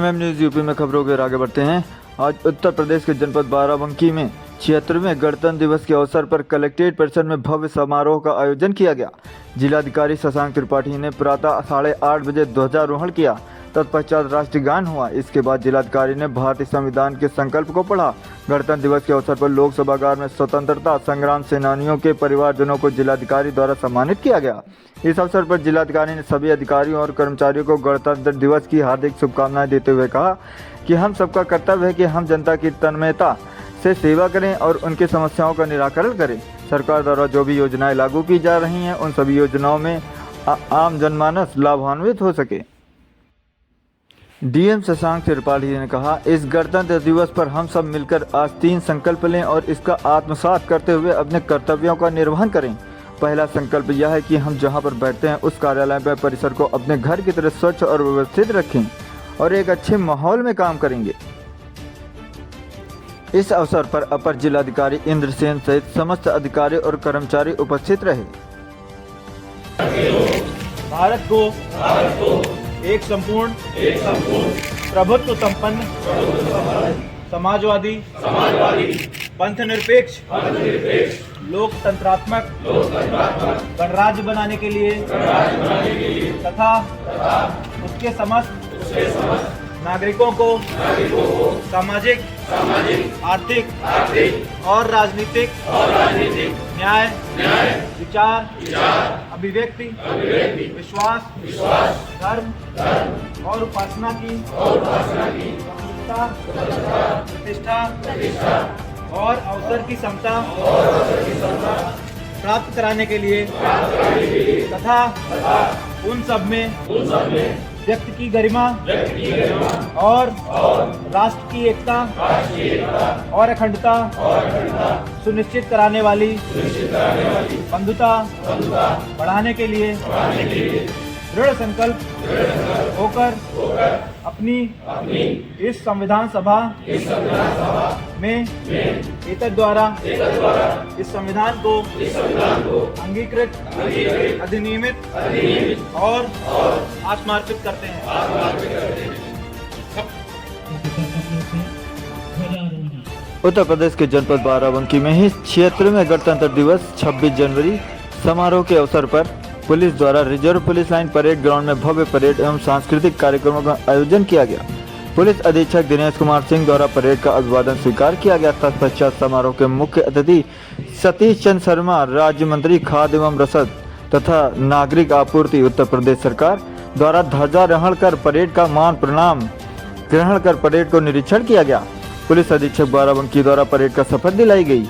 MM news UP में खबरों के आगे बढ़ते हैं। आज उत्तर प्रदेश के जनपद बाराबंकी में 76वें गणतंत्र दिवस के अवसर पर कलेक्ट्रेट परिसर में भव्य समारोह का आयोजन किया गया। जिलाधिकारी शशांक त्रिपाठी ने प्रातः 8:30 बजे ध्वजारोहण किया। तत्पश्चात राष्ट्रीय गान हुआ। इसके बाद जिलाधिकारी ने भारतीय संविधान के संकल्प को पढ़ा। गणतंत्र दिवस के अवसर पर लोक सभागार में स्वतंत्रता संग्राम सेनानियों के परिवारजनों को जिलाधिकारी द्वारा सम्मानित किया गया। इस अवसर पर जिलाधिकारी ने सभी अधिकारियों और कर्मचारियों को गणतंत्र दिवस की हार्दिक शुभकामनाएं देते हुए कहा कि हम सबका कर्तव्य है कि हम जनता की तन्मयता से सेवा करें और उनकी समस्याओं का निराकरण करें। सरकार द्वारा जो भी योजनाएं लागू की जा रही हैं उन सभी योजनाओं में आम जनमानस लाभान्वित हो सके। डीएम शशांक त्रिपाठी ने कहा, इस गणतंत्र दिवस पर हम सब मिलकर आज 3 संकल्प लें और इसका आत्मसात करते हुए अपने कर्तव्यों का निर्वहन करें। पहला संकल्प यह है कि हम जहां पर बैठते हैं उस कार्यालय व परिसर को अपने घर की तरह स्वच्छ और व्यवस्थित रखें और एक अच्छे माहौल में काम करेंगे। इस अवसर पर अपर जिलाधिकारी इंद्रसेन सहित समस्त अधिकारी और कर्मचारी उपस्थित रहे। भारत को एक संपूर्ण प्रभुत्व संपन्न समाजवादी पंथनिरपेक्ष लोकतंत्रात्मक गणराज्य बनाने के लिए तथा उसके समस्त नागरिकों को सामाजिक आर्थिक और राजनीतिक न्याय विचार अभिव्यक्ति विश्वास धर्म और उपासना की प्रतिष्ठा और अवसर की समता प्राप्त कराने के लिए तथा उन सब में व्यक्ति की गरिमा और राष्ट्र की एकता और अखंडता सुनिश्चित कराने वाली बंधुता बढ़ाने के लिए दृढ़ संकल्प होकर अपनी इस संविधान सभा में एतद द्वारा इस संविधान को अंगीकृत अधिनियमित और आत्मार्पित करते हैं। उत्तर प्रदेश के जनपद बाराबंकी में ही 76वें गणतंत्र दिवस 26 जनवरी समारोह के अवसर पर पुलिस द्वारा reserve police line parade ground में भव्य परेड एवं सांस्कृतिक कार्यक्रमों का आयोजन किया गया। पुलिस अधीक्षक दिनेश कुमार सिंह द्वारा परेड का अभिवादन स्वीकार किया गया। तत्पश्चात समारोह के मुख्य अतिथि सतीश चंद्र शर्मा, राज्य मंत्री खाद्य एवं रसद तथा नागरिक आपूर्ति उत्तर प्रदेश सरकार द्वारा ध्वजारोहण कर परेड का मान प्रणाम ग्रहण कर परेड को निरीक्षण किया गया। पुलिस अधीक्षक बाराबंकी द्वारा परेड का शपथ दिलाई गई।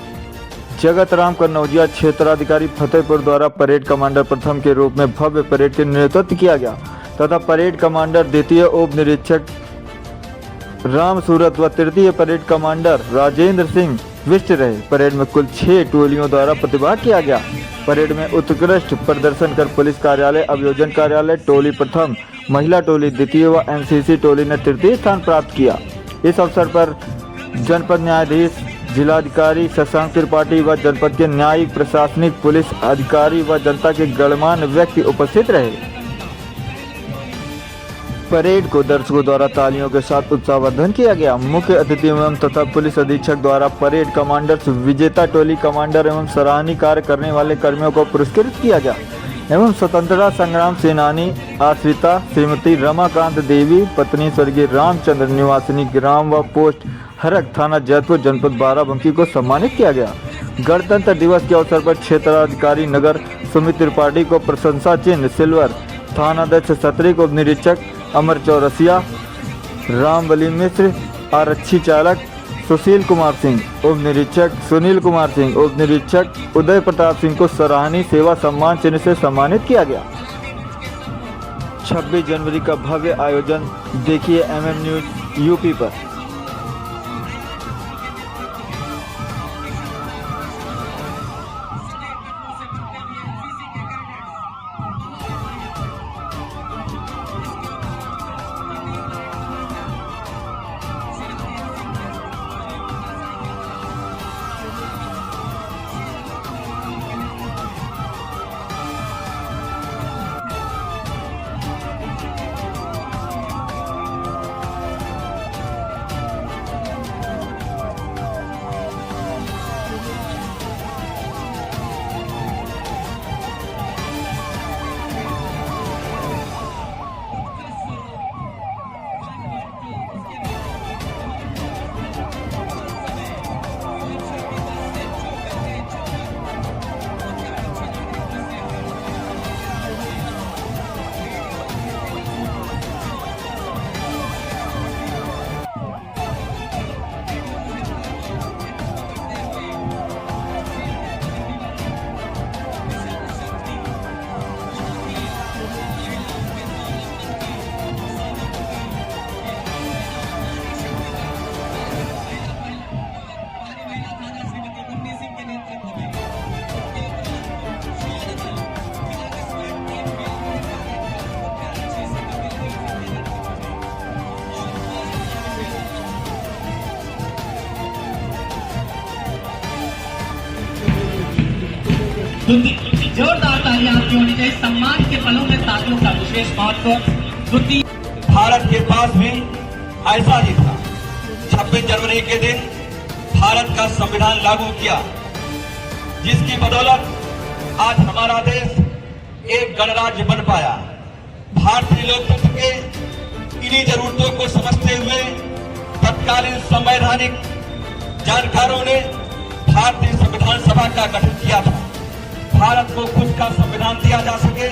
जगत राम कन्नौजिया क्षेत्राधिकारी फतेहपुर द्वारा परेड कमांडर प्रथम के रूप में भव्य परेड के नेतृत्व किया गया तथा परेड कमांडर द्वितीय उप निरीक्षक राम सूरत व तृतीय परेड कमांडर राजेंद्र सिंह विष्ट रहे। परेड में कुल 6 टोलियों द्वारा प्रतिभाग किया गया। परेड में उत्कृष्ट प्रदर्शन कर पुलिस कार्यालय, अभियोजन कार्यालय टोली प्रथम, महिला टोली द्वितीय व एनसीसी टोली ने तृतीय स्थान प्राप्त किया। इस अवसर पर जनपद न्यायाधीश जिलाधिकारी शशांक त्रिपाठी व जनपद के न्यायिक प्रशासनिक पुलिस अधिकारी व जनता के गणमान्य व्यक्ति उपस्थित रहे। परेड को दर्शकों द्वारा तालियों के साथ उत्साहवर्धन किया गया। मुख्य अतिथि एवं तथा पुलिस अधीक्षक द्वारा परेड कमांडर्स, विजेता टोली कमांडर एवं सराहनीय कार्य करने वाले कर्मियों को पुरस्कृत किया गया एवं स्वतंत्रता संग्राम सेनानी आश्रिता श्रीमती रमाकांत देवी, पत्नी स्वर्गीय रामचंद्र, निवासिनी ग्राम व पोस्ट हरक, थाना जैतपुर, जनपद बाराबंकी को सम्मानित किया गया। गणतंत्र दिवस के अवसर पर क्षेत्राधिकारी नगर सुमित त्रिपाठी को प्रशंसा चिन्ह सिल्वर, थानाध्यक्ष सत्री को निरीक्षक अमर चौरसिया, रामबली मिश्र, आरक्षी चालक सुशील कुमार सिंह, उप निरीक्षक सुनील कुमार सिंह, उप निरीक्षक उदय प्रताप सिंह को सराहनीय सेवा सम्मान चिन्ह से सम्मानित किया गया। 26 जनवरी का भव्य आयोजन देखिए एमएम न्यूज़ यूपी पर। जोरदार तालियां आपकी होनी चाहिए। सम्मान के पलों में तालियों का विशेष महत्व। भारत के पास भी ऐसा ही था। 26 जनवरी के दिन भारत का संविधान लागू किया, जिसकी बदौलत आज हमारा देश एक गणराज्य बन पाया। भारतीय लोकतंत्र के इन्हीं जरूरतों को समझते हुए तत्कालीन संवैधानिक जानकारों ने भारतीय संविधान सभा का गठन किया था। भारत को खुद का संविधान दिया जा सके,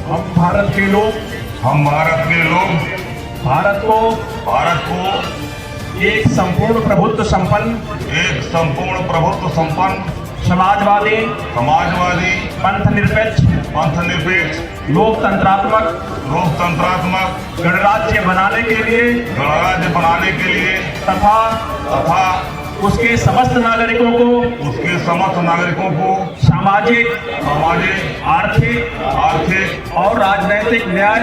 हम भारत के लोग भारत को एक संपूर्ण प्रभुत्व संपन्न समाजवादी पंथ निरपेक्ष लोकतंत्रात्मक गणराज्य बनाने के लिए तथा उसके समस्त नागरिकों को सामाजिक आर्थिक और राजनीतिक न्याय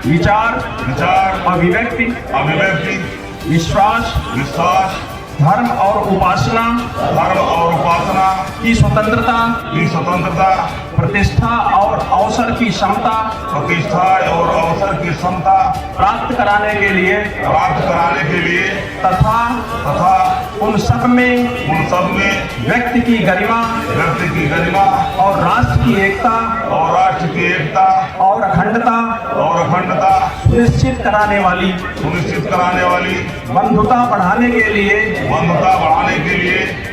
विचार अभिव्यक्ति विश्वास धर्म और उपासना की स्वतंत्रता प्रतिष्ठा और अवसर की समता प्राप्त कराने के लिए तथा उन सब में व्यक्ति की गरिमा और राष्ट्र की एकता और अखंडता सुनिश्चित कराने वाली बंधुता बढ़ाने के लिए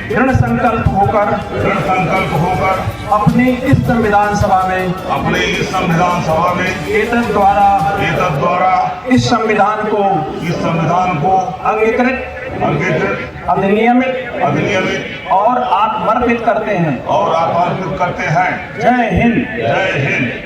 दृढ़ संकल्प होकर अपनी इस संविधान सभा में एतद द्वारा इस संविधान को अंगीकृत अधिनियमित और आत्मर्पित करते हैं। जय हिंद।